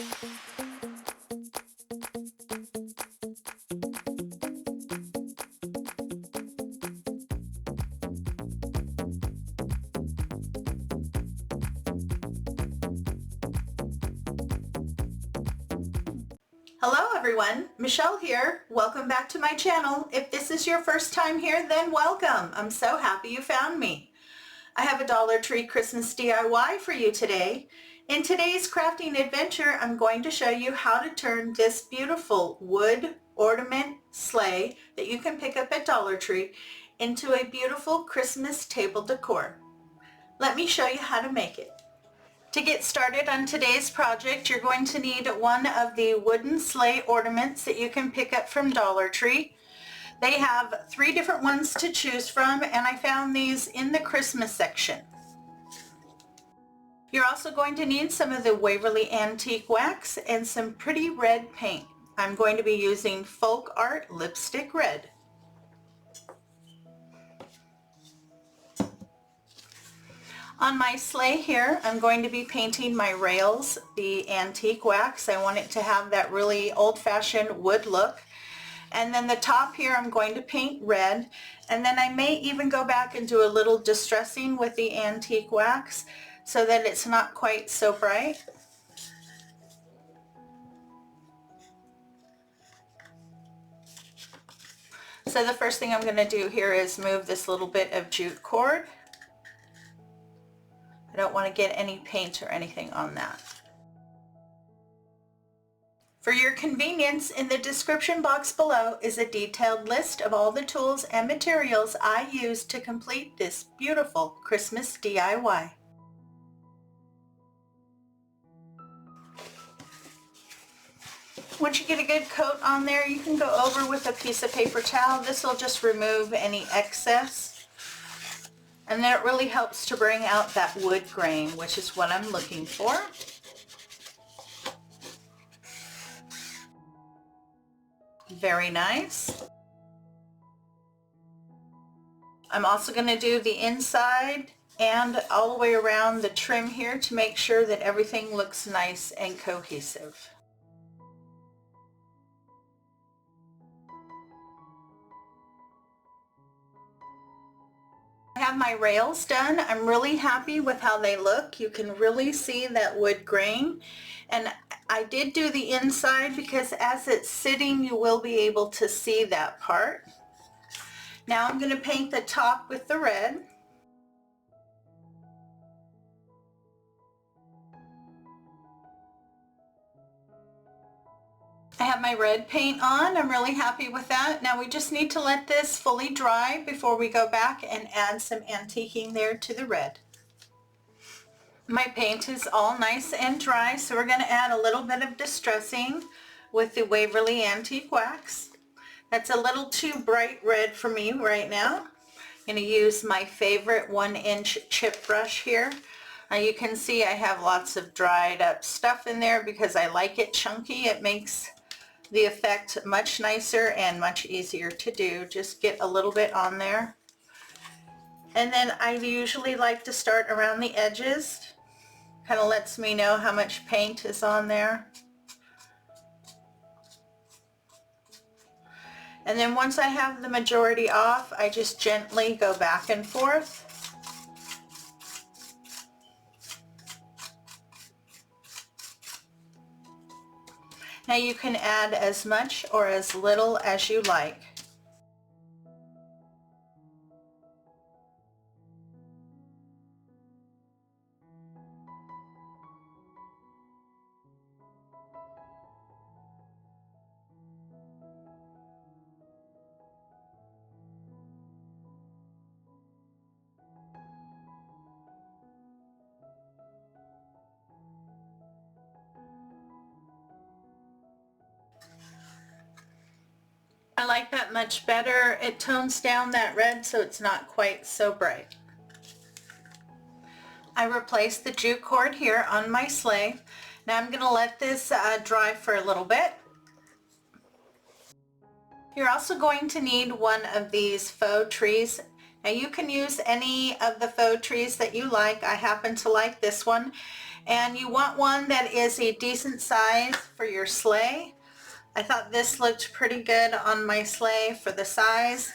Hello everyone, Michelle here. Welcome back to my channel. If this is your first time here, then welcome. I'm so happy you found me. I have a Dollar Tree Christmas DIY for you today. In today's crafting adventure, I'm going to show you how to turn this beautiful wood ornament sleigh that you can pick up at Dollar Tree into a beautiful Christmas table decor. Let me show you how to make it. To get started on today's project, you're going to need one of the wooden sleigh ornaments that you can pick up from Dollar Tree. They have 3 different ones to choose from, and I found these in the Christmas section. You're also going to need some of the Waverly Antique Wax and some pretty red paint. I'm going to be using Folk Art Lipstick Red. On my sleigh here, I'm going to be painting my rails, the antique wax. I want it to have that really old-fashioned wood look. And then the top here I'm going to paint red. And then I may even go back and do a little distressing with the antique wax so that it's not quite so bright. So the first thing I'm going to do here is move this little bit of jute cord. I don't want to get any paint or anything on that. For your convenience, in the description box below is a detailed list of all the tools and materials I used to complete this beautiful Christmas DIY. Once you get a good coat on there, you can go over with a piece of paper towel. This will just remove any excess. And that really helps to bring out that wood grain, which is what I'm looking for. Very nice. I'm also going to do the inside and all the way around the trim here to make sure that everything looks nice and cohesive. I have my rails done. I'm really happy with how they look. You can really see that wood grain, and I did do the inside because as it's sitting you will be able to see that part. Now I'm going to paint the top with the red. I have my red paint on. I'm really happy with that. Now we just need to let this fully dry before we go back and add some antiquing there to the red. My paint is all nice and dry, so we're going to add a little bit of distressing with the Waverly Antique Wax. That's a little too bright red for me right now. I'm going to use my favorite 1-inch chip brush here. Now you can see I have lots of dried up stuff in there because I like it chunky. It makes the effect much nicer and much easier to do. Just get a little bit on there. And then I usually like to start around the edges. Kind of lets me know how much paint is on there. And then once I have the majority off, I just gently go back and forth. Now you can add as much or as little as you like. I like that much better. It tones down that red so it's not quite so bright. I replaced the jute cord here on my sleigh. Now I'm going to let this dry for a little bit. You're also going to need one of these faux trees. Now you can use any of the faux trees that you like. I happen to like this one. And you want one that is a decent size for your sleigh. I thought this looked pretty good on my sleigh for the size.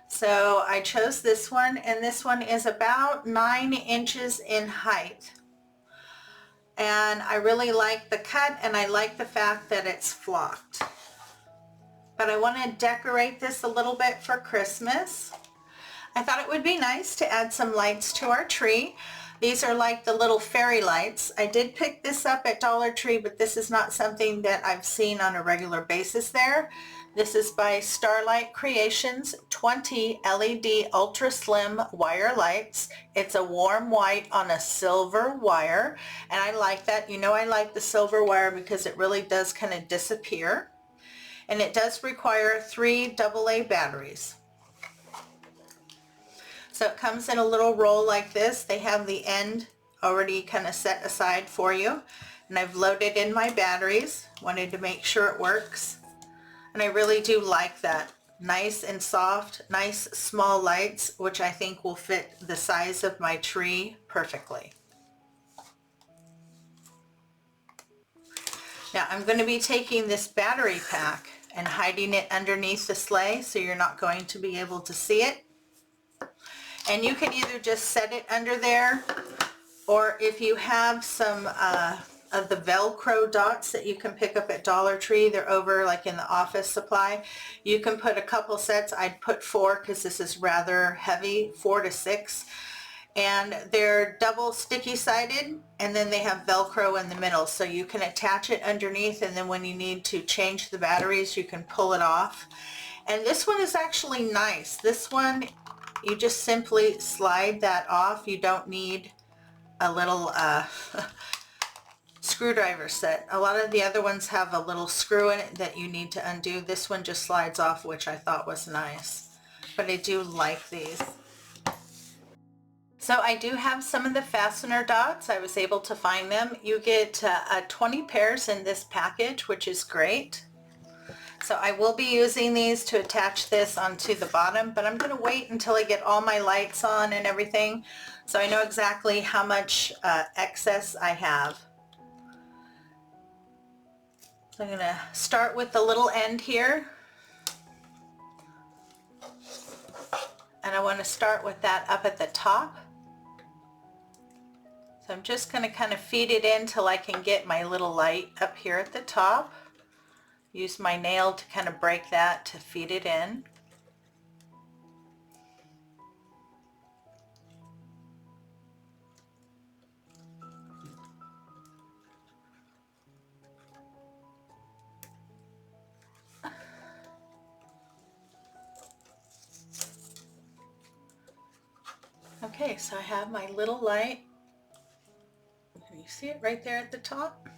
So I chose this one, and this one is about 9 inches in height. And I really like the cut, and I like the fact that it's flocked. But I want to decorate this a little bit for Christmas. I thought it would be nice to add some lights to our tree. These are like the little fairy lights. I did pick this up at Dollar Tree, but this is not something that I've seen on a regular basis there. This is by Starlight Creations, 20 LED Ultra Slim Wire Lights. It's a warm white on a silver wire, and I like that. You know I like the silver wire because it really does kind of disappear. And it does require 3 AA batteries. So it comes in a little roll like this. They have the end already kind of set aside for you. And I've loaded in my batteries. Wanted to make sure it works. And I really do like that. Nice and soft, nice small lights, which I think will fit the size of my tree perfectly. Now I'm going to be taking this battery pack and hiding it underneath the sleigh so you're not going to be able to see it. And you can either just set it under there, or if you have some of the Velcro dots that you can pick up at Dollar Tree, they're over like in the office supply, you can put a couple sets. I'd put 4 because this is rather heavy, 4 to 6. And they're double sticky sided, and then they have Velcro in the middle, so you can attach it underneath, and then when you need to change the batteries you can pull it off. And this one is actually nice. This one, you just simply slide that off. You don't need a little screwdriver set. A lot of the other ones have a little screw in it that you need to undo. This one just slides off, which I thought was nice. But I do like these. So I do have some of the fastener dots. I was able to find them. You get 20 pairs in this package, which is great. So I will be using these to attach this onto the bottom, but I'm going to wait until I get all my lights on and everything so I know exactly how much excess I have. So I'm going to start with the little end here. And I want to start with that up at the top. So I'm just going to kind of feed it in till I can get my little light up here at the top. Use my nail to kind of break that to feed it in. Okay, so I have my little light. Can you see it right there at the top?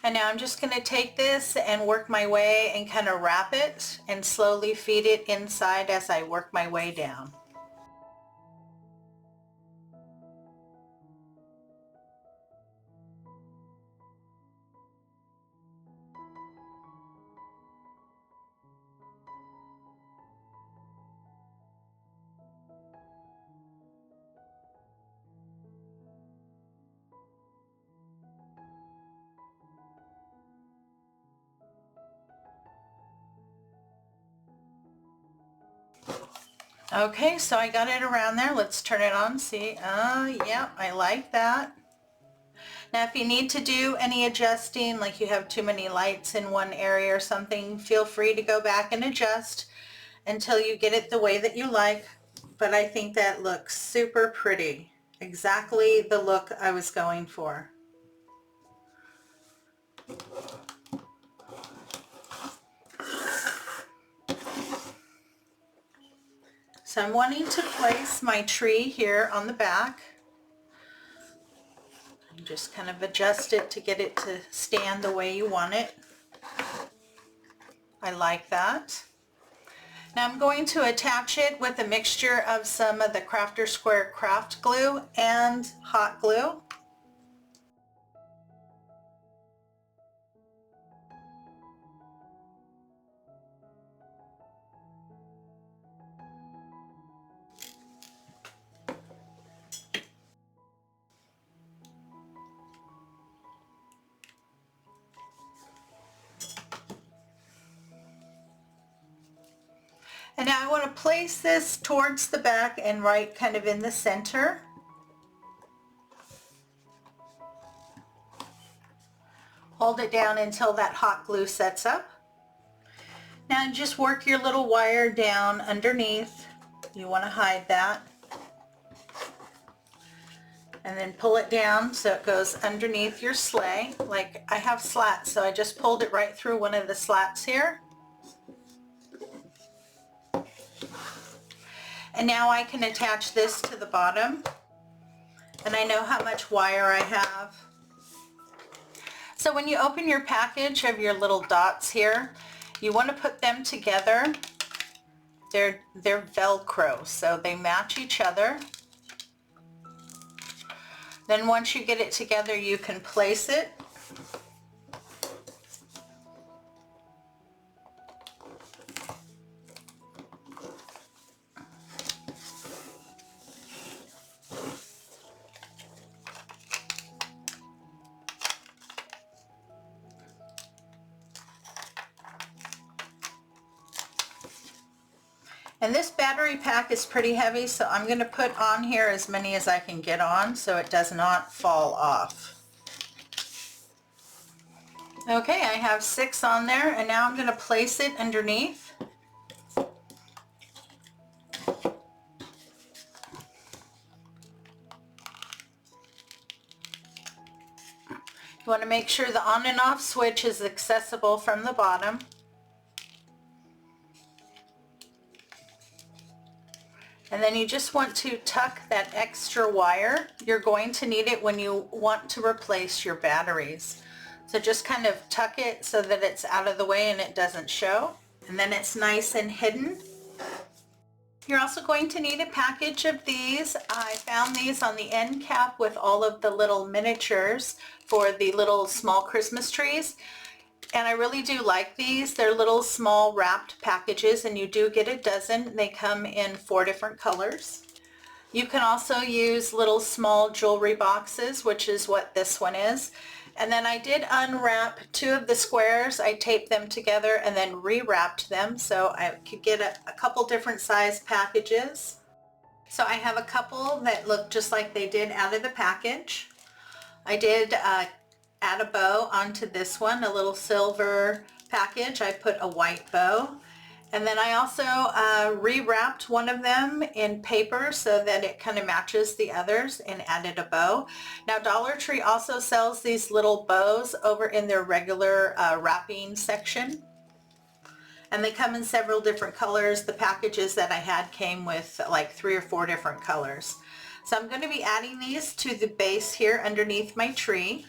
And now I'm just going to take this and work my way and kind of wrap it and slowly feed it inside as I work my way down. Okay, so I got it around there. Let's turn it on. See, yeah, I like that. Now if you need to do any adjusting, like you have too many lights in one area or something, feel free to go back and adjust until you get it the way that you like. But I think that looks super pretty. Exactly the look I was going for. So I'm wanting to place my tree here on the back. And just kind of adjust it to get it to stand the way you want it. I like that. Now I'm going to attach it with a mixture of some of the Crafter Square craft glue and hot glue. And now I want to place this towards the back and right kind of in the center. Hold it down until that hot glue sets up. Now just work your little wire down underneath. You want to hide that. And then pull it down so it goes underneath your sleigh. Like I have slats, so I just pulled it right through one of the slats here. And now I can attach this to the bottom. And I know how much wire I have. So when you open your package of your little dots here, you want to put them together. They're Velcro, so they match each other. Then once you get it together, you can place it. And this battery pack is pretty heavy, so I'm going to put on here as many as I can get on so it does not fall off. Okay, I have 6 on there, and now I'm going to place it underneath. You want to make sure the on and off switch is accessible from the bottom. And then you just want to tuck that extra wire. You're going to need it when you want to replace your batteries. So just kind of tuck it so that it's out of the way and it doesn't show. And then it's nice and hidden. You're also going to need a package of these. I found these on the end cap with all of the little miniatures for the little small Christmas trees. And I really do like these. They're little small wrapped packages, and you do get a dozen. They come in 4 different colors. You can also use little small jewelry boxes, which is what this one is. And then I did unwrap 2 of the squares. I taped them together and then rewrapped them so I could get a couple different size packages. So I have a couple that look just like they did out of the package. I did add a bow onto this one, a little silver package. I put a white bow. And then I also rewrapped one of them in paper so that it kind of matches the others and added a bow. Now Dollar Tree also sells these little bows over in their regular wrapping section. And they come in several different colors. The packages that I had came with like 3 or 4 different colors. So I'm going to be adding these to the base here underneath my tree.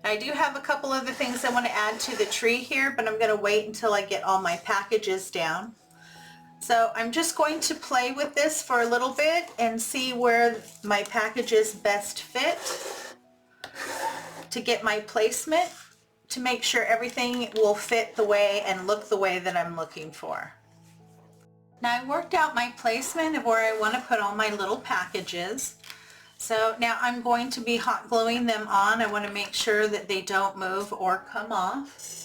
I do have a couple other things I want to add to the tree here, but I'm going to wait until I get all my packages down. So I'm just going to play with this for a little bit and see where my packages best fit to get my placement, to make sure everything will fit the way and look the way that I'm looking for. Now I worked out my placement of where I want to put all my little packages. So now I'm going to be hot gluing them on. I want to make sure that they don't move or come off.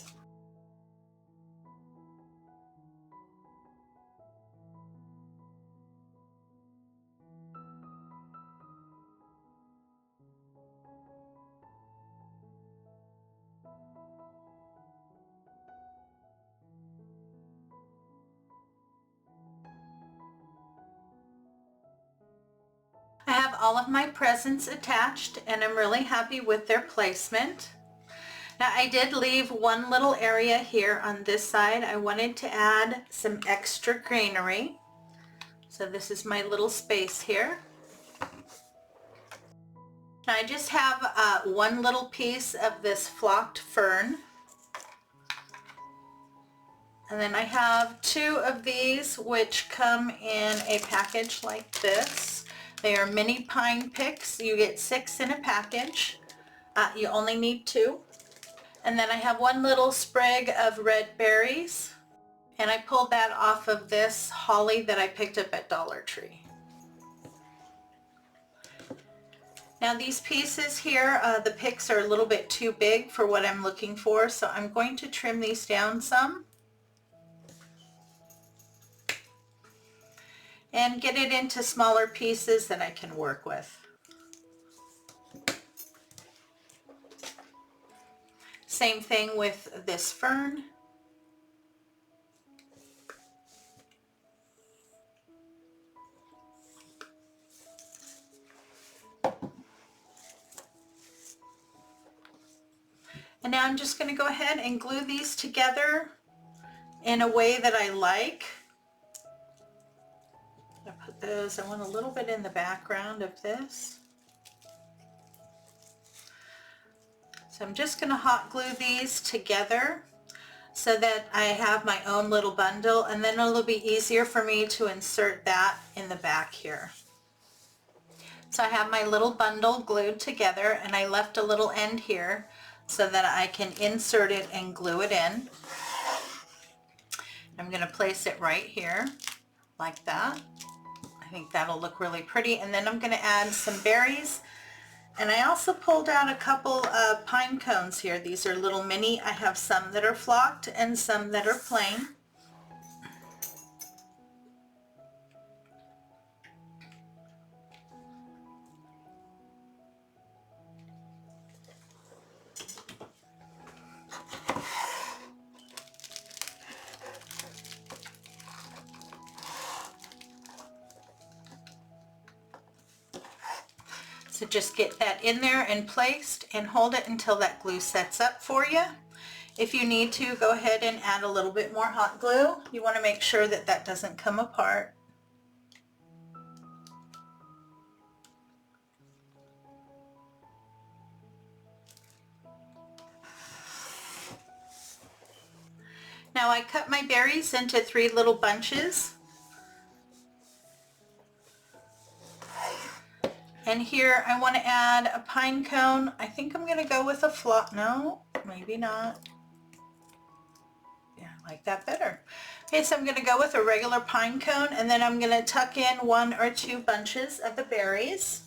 I have all of my presents attached and I'm really happy with their placement. Now I did leave one little area here on this side. I wanted to add some extra greenery. So this is my little space here. Now I just have one little piece of this flocked fern. And then I have 2 of these which come in a package like this. They are mini pine picks. You get 6 in a package. You only need 2. And then I have one little sprig of red berries. And I pulled that off of this holly that I picked up at Dollar Tree. Now these pieces here, the picks are a little bit too big for what I'm looking for, so I'm going to trim these down some. and get it into smaller pieces that I can work with. Same thing with this fern. And now I'm just going to go ahead and glue these together in a way that I like. I put those, I want a little bit in the background of this. So I'm just going to hot glue these together so that I have my own little bundle, and then it'll be easier for me to insert that in the back here. So I have my little bundle glued together, and I left a little end here so that I can insert it and glue it in. I'm going to place it right here like that. I think that'll look really pretty. And then I'm going to add some berries. And I also pulled out a couple of pine cones here. These are little mini. I have some that are flocked and some that are plain. So just get that in there and placed and hold it until that glue sets up for you. If you need to, go ahead and add a little bit more hot glue. You want to make sure that that doesn't come apart. Now I cut my berries into 3 little bunches. And here I want to add a pine cone. I think I'm going to go with a flock. No, maybe not. Yeah, I like that better. Okay, so I'm going to go with a regular pine cone, and then I'm going to tuck in 1 or 2 bunches of the berries.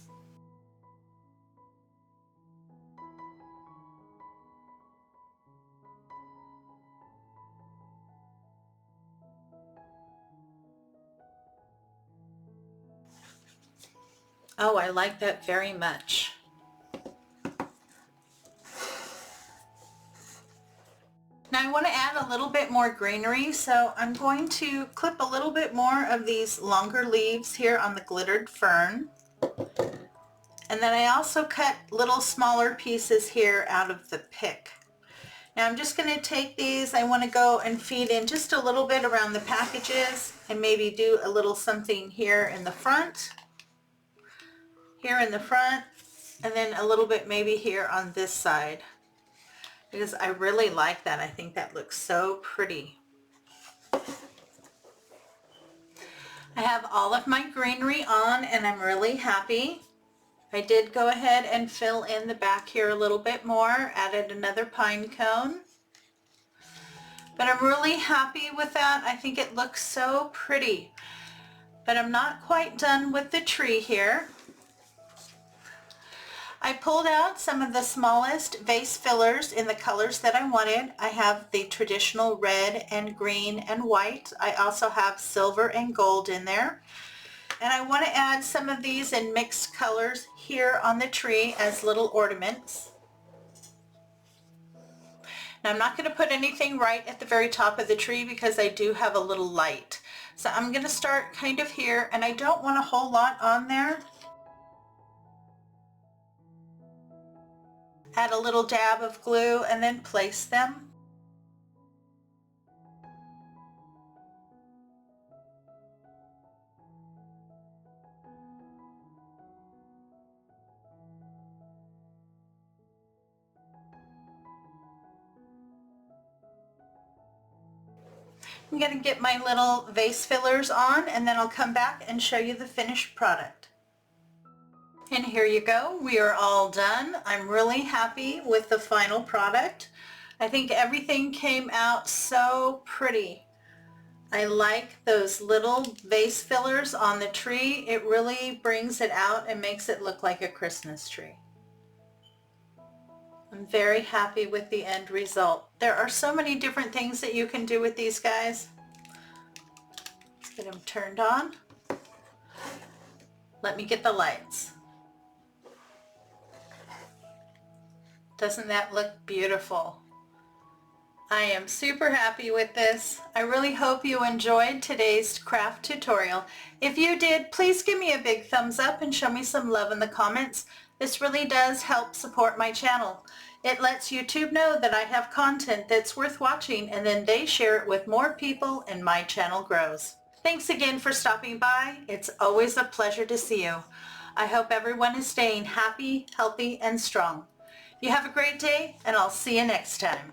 Oh, I like that very much. Now I want to add a little bit more greenery, so I'm going to clip a little bit more of these longer leaves here on the glittered fern. And then I also cut little smaller pieces here out of the pick. Now I'm just going to take these, I want to go and feed in just a little bit around the packages and maybe do a little something here in the front. Here in the front, and then a little bit maybe here on this side, because I really like that. I think that looks so pretty. I have all of my greenery on and I'm really happy. I did go ahead and fill in the back here a little bit more, added another pine cone. But I'm really happy with that. I think it looks so pretty. But I'm not quite done with the tree here. I pulled out some of the smallest vase fillers in the colors that I wanted. I have the traditional red and green and white. I also have silver and gold in there. And I want to add some of these in mixed colors here on the tree as little ornaments. Now I'm not going to put anything right at the very top of the tree because I do have a little light. So I'm going to start kind of here, and I don't want a whole lot on there. Add a little dab of glue and then place them. I'm going to get my little vase fillers on, and then I'll come back and show you the finished product. And here you go. We are all done. I'm really happy with the final product. I think everything came out so pretty. I like those little vase fillers on the tree. It really brings it out and makes it look like a Christmas tree. I'm very happy with the end result. There are so many different things that you can do with these guys. Let's get them turned on. Let me get the lights. Doesn't that look beautiful? I am super happy with this. I really hope you enjoyed today's craft tutorial. If you did, please give me a big thumbs up and show me some love in the comments. This really does help support my channel. It lets YouTube know that I have content that's worth watching, and then they share it with more people and my channel grows. Thanks again for stopping by. It's always a pleasure to see you. I hope everyone is staying happy, healthy, and strong. You have a great day, and I'll see you next time.